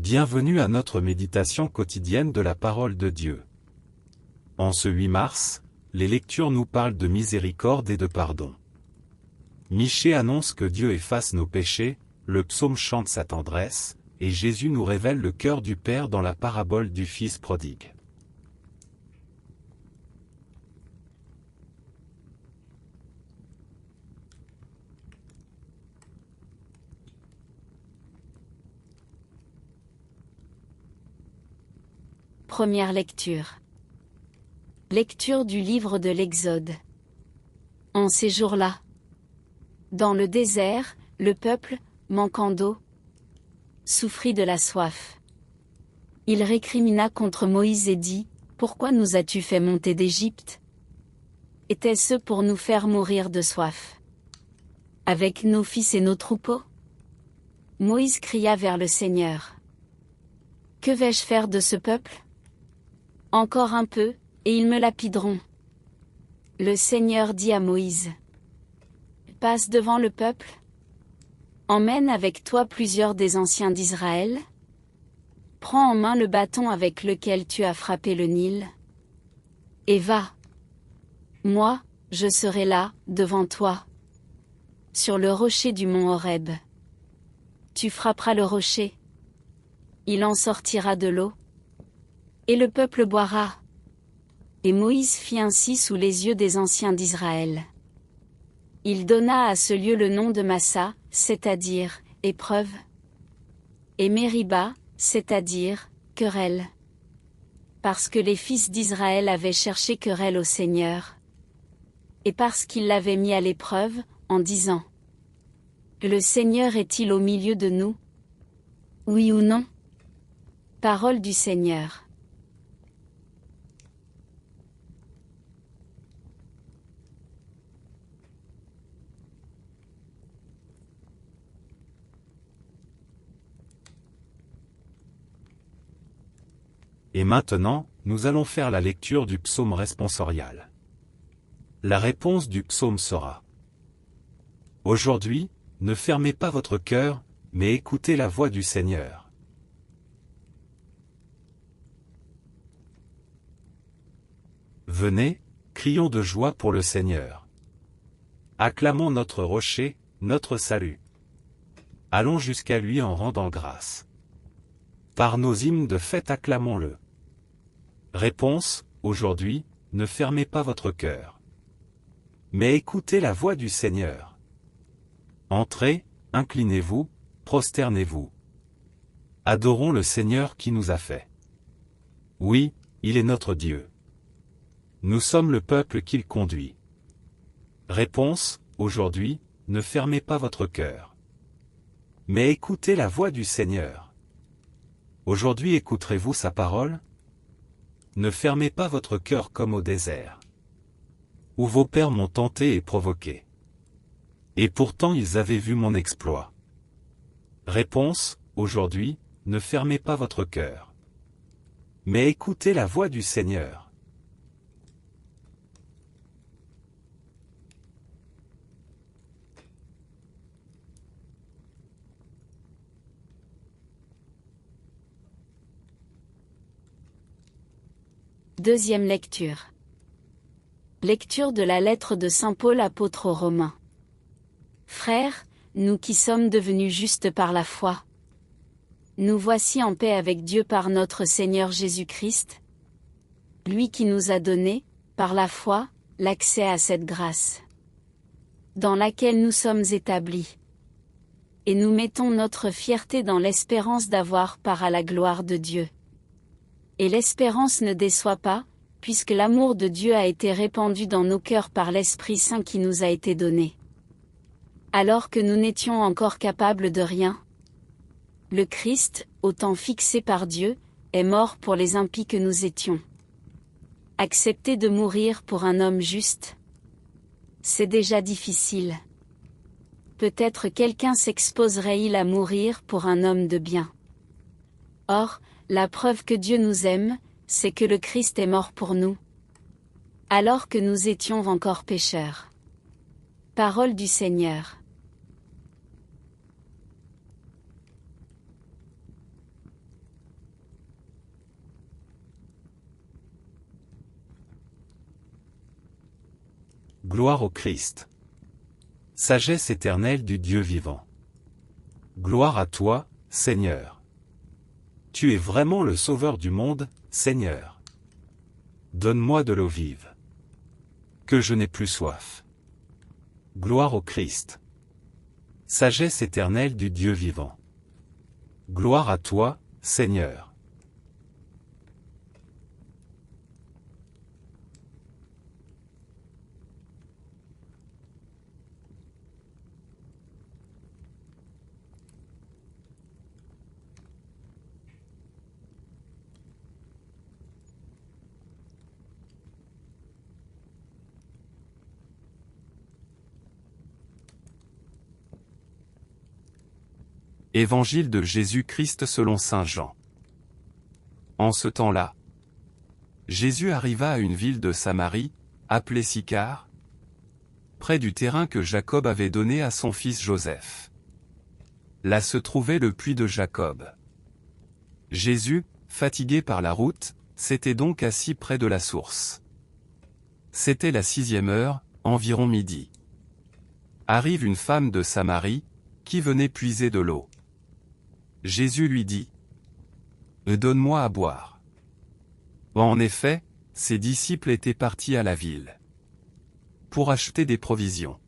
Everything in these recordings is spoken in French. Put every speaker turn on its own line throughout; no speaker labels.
Bienvenue à notre méditation quotidienne de la parole de Dieu. En ce 8 mars, les lectures nous parlent de miséricorde et de pardon. Michée annonce que Dieu efface nos péchés, le psaume chante sa tendresse, et Jésus nous révèle le cœur du Père dans la parabole du Fils prodigue.
Première lecture. Lecture du livre de l'Exode. En ces jours-là, dans le désert, le peuple, manquant d'eau, souffrit de la soif. Il récrimina contre Moïse et dit, « Pourquoi nous as-tu fait monter d'Égypte? Était-ce pour nous faire mourir de soif? Avec nos fils et nos troupeaux ?» Moïse cria vers le Seigneur. « Que vais-je faire de ce peuple? Encore un peu, et ils me lapideront. » Le Seigneur dit à Moïse, « Passe devant le peuple. Emmène avec toi plusieurs des anciens d'Israël. Prends en main le bâton avec lequel tu as frappé le Nil. Et va. Moi, je serai là, devant toi. Sur le rocher du mont Horeb. Tu frapperas le rocher. Il en sortira de l'eau. Et le peuple boira. » Et Moïse fit ainsi sous les yeux des anciens d'Israël. Il donna à ce lieu le nom de Massa, c'est-à-dire, épreuve, et Mériba, c'est-à-dire, querelle. Parce que les fils d'Israël avaient cherché querelle au Seigneur. Et parce qu'il l'avait mis à l'épreuve, en disant, « Le Seigneur est-il au milieu de nous? Oui ou non? » Parole du Seigneur.
Et maintenant, nous allons faire la lecture du psaume responsorial. La réponse du psaume sera: Aujourd'hui, ne fermez pas votre cœur, mais écoutez la voix du Seigneur. Venez, crions de joie pour le Seigneur. Acclamons notre rocher, notre salut. Allons jusqu'à lui en rendant grâce. Par nos hymnes de fête acclamons-le. Réponse: aujourd'hui, ne fermez pas votre cœur. Mais écoutez la voix du Seigneur. Entrez, inclinez-vous, prosternez-vous. Adorons le Seigneur qui nous a fait. Oui, il est notre Dieu. Nous sommes le peuple qu'il conduit. Réponse: aujourd'hui, ne fermez pas votre cœur. Mais écoutez la voix du Seigneur. Aujourd'hui écouterez-vous sa parole? Ne fermez pas votre cœur comme au désert, où vos pères m'ont tenté et provoqué. Et pourtant ils avaient vu mon exploit. Réponse: aujourd'hui, ne fermez pas votre cœur. Mais écoutez la voix du Seigneur.
Deuxième lecture. Lecture de la lettre de saint Paul apôtre aux Romains. Frères, nous qui sommes devenus justes par la foi, nous voici en paix avec Dieu par notre Seigneur Jésus-Christ, lui qui nous a donné, par la foi, l'accès à cette grâce, dans laquelle nous sommes établis. Et nous mettons notre fierté dans l'espérance d'avoir part à la gloire de Dieu. Et l'espérance ne déçoit pas, puisque l'amour de Dieu a été répandu dans nos cœurs par l'Esprit Saint qui nous a été donné. Alors que nous n'étions encore capables de rien, le Christ, au temps fixé par Dieu, est mort pour les impies que nous étions. Accepter de mourir pour un homme juste, c'est déjà difficile. Peut-être quelqu'un s'exposerait-il à mourir pour un homme de bien. Or, la preuve que Dieu nous aime, c'est que le Christ est mort pour nous, alors que nous étions encore pécheurs. Parole du Seigneur.
Gloire au Christ. Sagesse éternelle du Dieu vivant. Gloire à toi, Seigneur. Tu es vraiment le Sauveur du monde, Seigneur. Donne-moi de l'eau vive. Que je n'ai plus soif. Gloire au Christ. Sagesse éternelle du Dieu vivant. Gloire à toi, Seigneur.
Évangile de Jésus-Christ selon saint Jean. En ce temps-là, Jésus arriva à une ville de Samarie, appelée Sychar, près du terrain que Jacob avait donné à son fils Joseph. Là se trouvait le puits de Jacob. Jésus, fatigué par la route, s'était donc assis près de la source. C'était la 6e heure, environ midi. Arrive une femme de Samarie, qui venait puiser de l'eau. Jésus lui dit : « Donne-moi à boire. » En effet, ses disciples étaient partis à la ville pour acheter des provisions.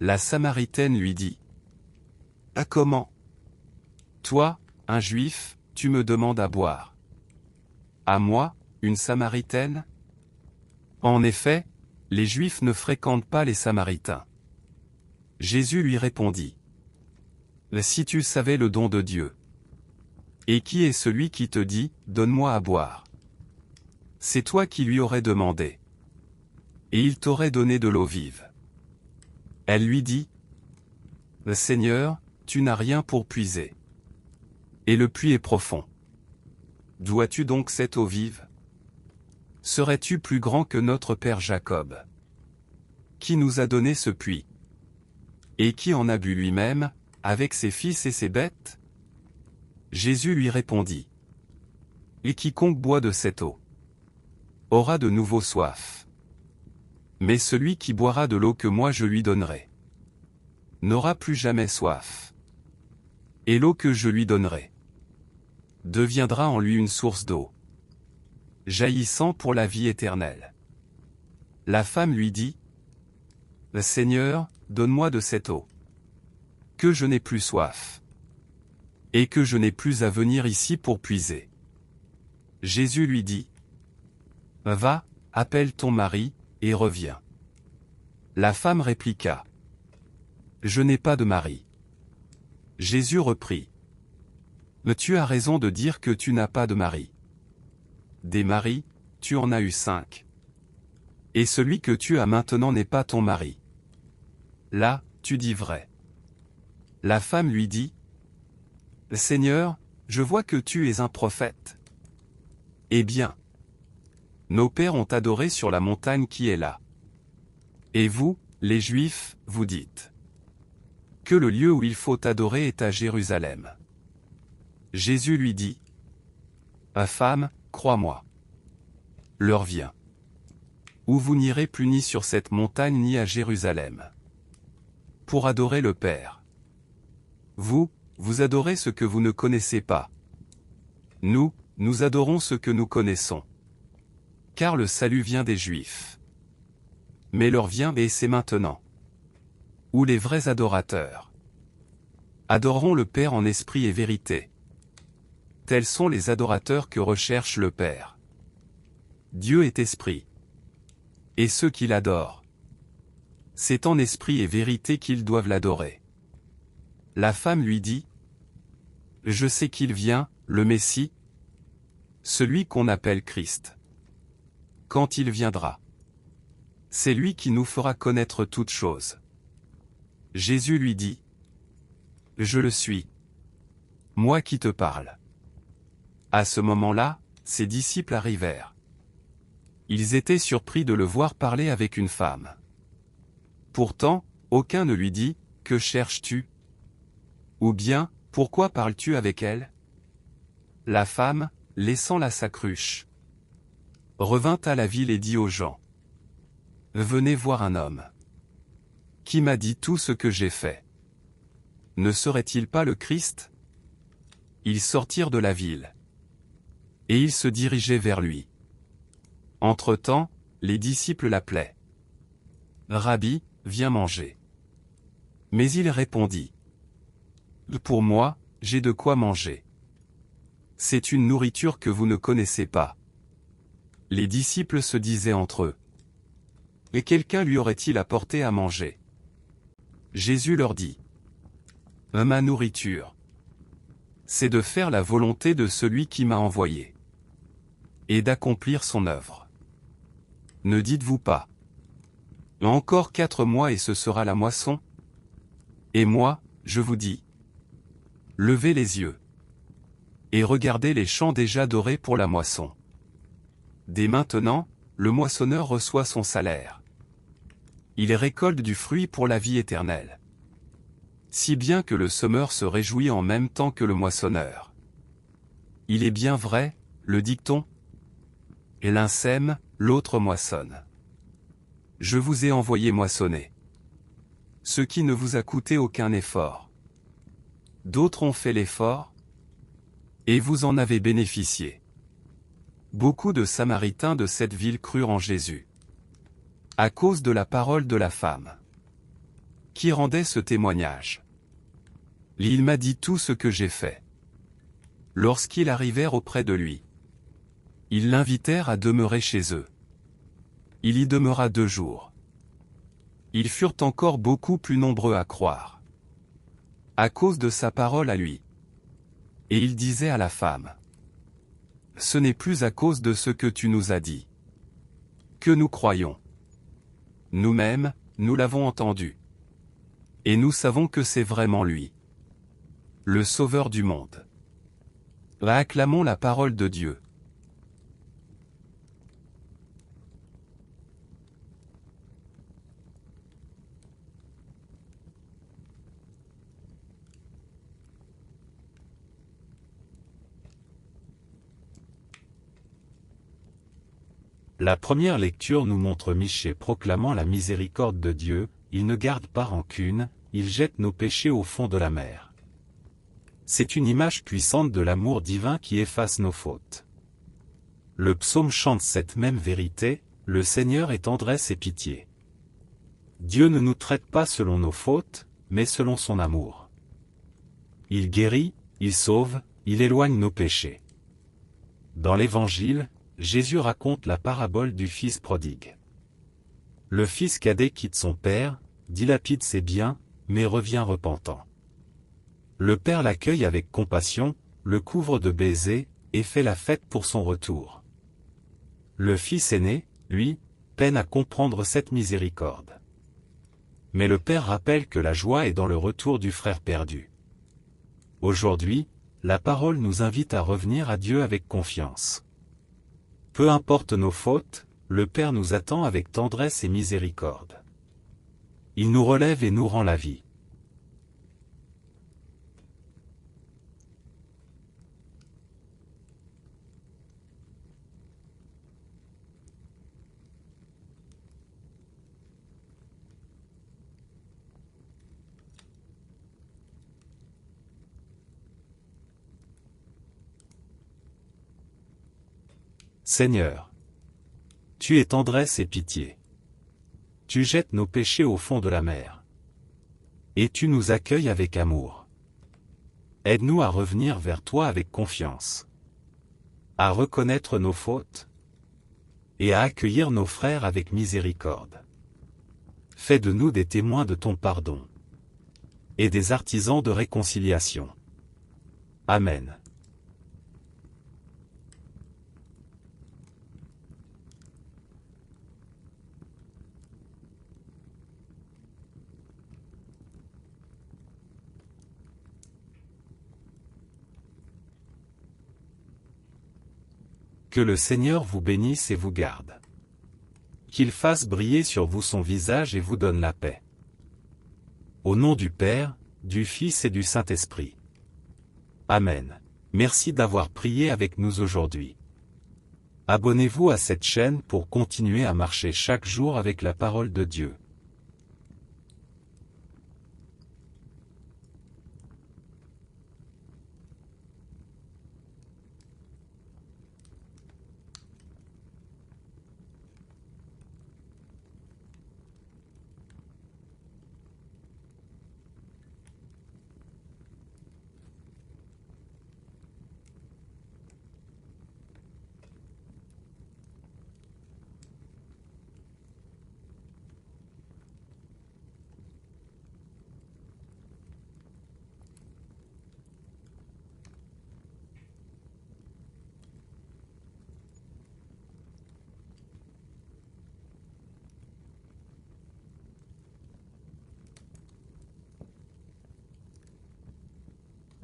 La Samaritaine lui dit : « Ah, comment ? Toi, un Juif, tu me demandes à boire. À moi, une Samaritaine ? En effet, les Juifs ne fréquentent pas les Samaritains. » Jésus lui répondit : « Si tu savais le don de Dieu. Et qui est celui qui te dit : Donne-moi à boire ? C'est toi qui lui aurais demandé. Et il t'aurait donné de l'eau vive. » Elle lui dit : « Seigneur, tu n'as rien pour puiser. Et le puits est profond. D'où as-tu donc cette eau vive ? Serais-tu plus grand que notre père Jacob, qui nous a donné ce puits, et qui en a bu lui-même, avec ses fils et ses bêtes ? » Jésus lui répondit : « Et quiconque boit de cette eau aura de nouveau soif. Mais celui qui boira de l'eau que moi je lui donnerai n'aura plus jamais soif. Et l'eau que je lui donnerai deviendra en lui une source d'eau jaillissant pour la vie éternelle. » La femme lui dit : « Seigneur, donne-moi de cette eau, que je n'ai plus soif, et que je n'ai plus à venir ici pour puiser. » Jésus lui dit : « Va, appelle ton mari, et reviens. » La femme répliqua : « Je n'ai pas de mari. » Jésus reprit : « Mais tu as raison de dire que tu n'as pas de mari. Des maris, tu en as eu 5. Et celui que tu as maintenant n'est pas ton mari. Là, tu dis vrai. » La femme lui dit : « Seigneur, je vois que tu es un prophète. Eh bien, nos pères ont adoré sur la montagne qui est là. Et vous, les Juifs, vous dites que le lieu où il faut adorer est à Jérusalem. » Jésus lui dit : « Femme, crois-moi. L'heure vient où vous n'irez plus ni sur cette montagne ni à Jérusalem pour adorer le Père. Vous, vous adorez ce que vous ne connaissez pas. Nous, nous adorons ce que nous connaissons. Car le salut vient des Juifs. Mais l'heure vient, et c'est maintenant, où les vrais adorateurs adoreront le Père en esprit et vérité. Tels sont les adorateurs que recherche le Père. Dieu est esprit. Et ceux qui l'adorent, c'est en esprit et vérité qu'ils doivent l'adorer. » La femme lui dit : « Je sais qu'il vient, le Messie, celui qu'on appelle Christ. Quand il viendra, c'est lui qui nous fera connaître toutes choses. » Jésus lui dit : « Je le suis, moi qui te parle. » À ce moment-là, ses disciples arrivèrent. Ils étaient surpris de le voir parler avec une femme. Pourtant, aucun ne lui dit : « Que cherches-tu ? » Ou bien : « Pourquoi parles-tu avec elle ? » La femme, laissant là sa cruche, revint à la ville et dit aux gens : « Venez voir un homme qui m'a dit tout ce que j'ai fait. Ne serait-il pas le Christ? Ils sortirent de la ville. Et ils se dirigeaient vers lui. Entre-temps, les disciples l'appelaient. Rabbi, viens manger. Mais il répondit. Pour moi, j'ai de quoi manger. C'est une nourriture que vous ne connaissez pas. Les disciples se disaient entre eux. Et quelqu'un lui aurait-il apporté à manger? Jésus leur dit. Ma nourriture, c'est de faire la volonté de celui qui m'a envoyé. Et d'accomplir son œuvre. Ne dites-vous pas. Encore 4 mois et ce sera la moisson? Et moi, je vous dis. Levez les yeux. Et regardez les champs déjà dorés pour la moisson. Dès maintenant, le moissonneur reçoit son salaire. Il récolte du fruit pour la vie éternelle. Si bien que le semeur se réjouit en même temps que le moissonneur. Il est bien vrai, le dicton. Et l'un sème, l'autre moissonne. Je vous ai envoyé moissonner. Ce qui ne vous a coûté aucun effort. D'autres ont fait l'effort. Et vous en avez bénéficié. Beaucoup de Samaritains de cette ville crurent en Jésus. À cause de la parole de la femme. Qui rendait ce témoignage. Il m'a dit tout ce que j'ai fait. Lorsqu'ils arrivèrent auprès de lui. Ils l'invitèrent à demeurer chez eux. Il y demeura 2 jours. Ils furent encore beaucoup plus nombreux à croire. À cause de sa parole à lui. Et il disait à la femme. Ce n'est plus à cause de ce que tu nous as dit. Que nous croyons. Nous-mêmes, nous l'avons entendu. Et nous savons que c'est vraiment lui. Le Sauveur du monde. Acclamons la parole de Dieu.
La première lecture nous montre Michée proclamant la miséricorde de Dieu, il ne garde pas rancune, il jette nos péchés au fond de la mer. C'est une image puissante de l'amour divin qui efface nos fautes. Le psaume chante cette même vérité, le Seigneur est tendresse et pitié. Dieu ne nous traite pas selon nos fautes, mais selon son amour. Il guérit, il sauve, il éloigne nos péchés. Dans l'Évangile, Jésus raconte la parabole du fils prodigue. Le fils cadet quitte son père, dilapide ses biens, mais revient repentant. Le père l'accueille avec compassion, le couvre de baisers, et fait la fête pour son retour. Le fils aîné, lui, peine à comprendre cette miséricorde. Mais le père rappelle que la joie est dans le retour du frère perdu. Aujourd'hui, la parole nous invite à revenir à Dieu avec confiance. Peu importe nos fautes, le Père nous attend avec tendresse et miséricorde. Il nous relève et nous rend la vie. Seigneur, tu es tendresse et pitié. Tu jettes nos péchés au fond de la mer. Et tu nous accueilles avec amour. Aide-nous à revenir vers toi avec confiance. À reconnaître nos fautes. Et à accueillir nos frères avec miséricorde. Fais de nous des témoins de ton pardon. Et des artisans de réconciliation. Amen. Que le Seigneur vous bénisse et vous garde. Qu'il fasse briller sur vous son visage et vous donne la paix. Au nom du Père, du Fils et du Saint-Esprit. Amen. Merci d'avoir prié avec nous aujourd'hui. Abonnez-vous à cette chaîne pour continuer à marcher chaque jour avec la parole de Dieu.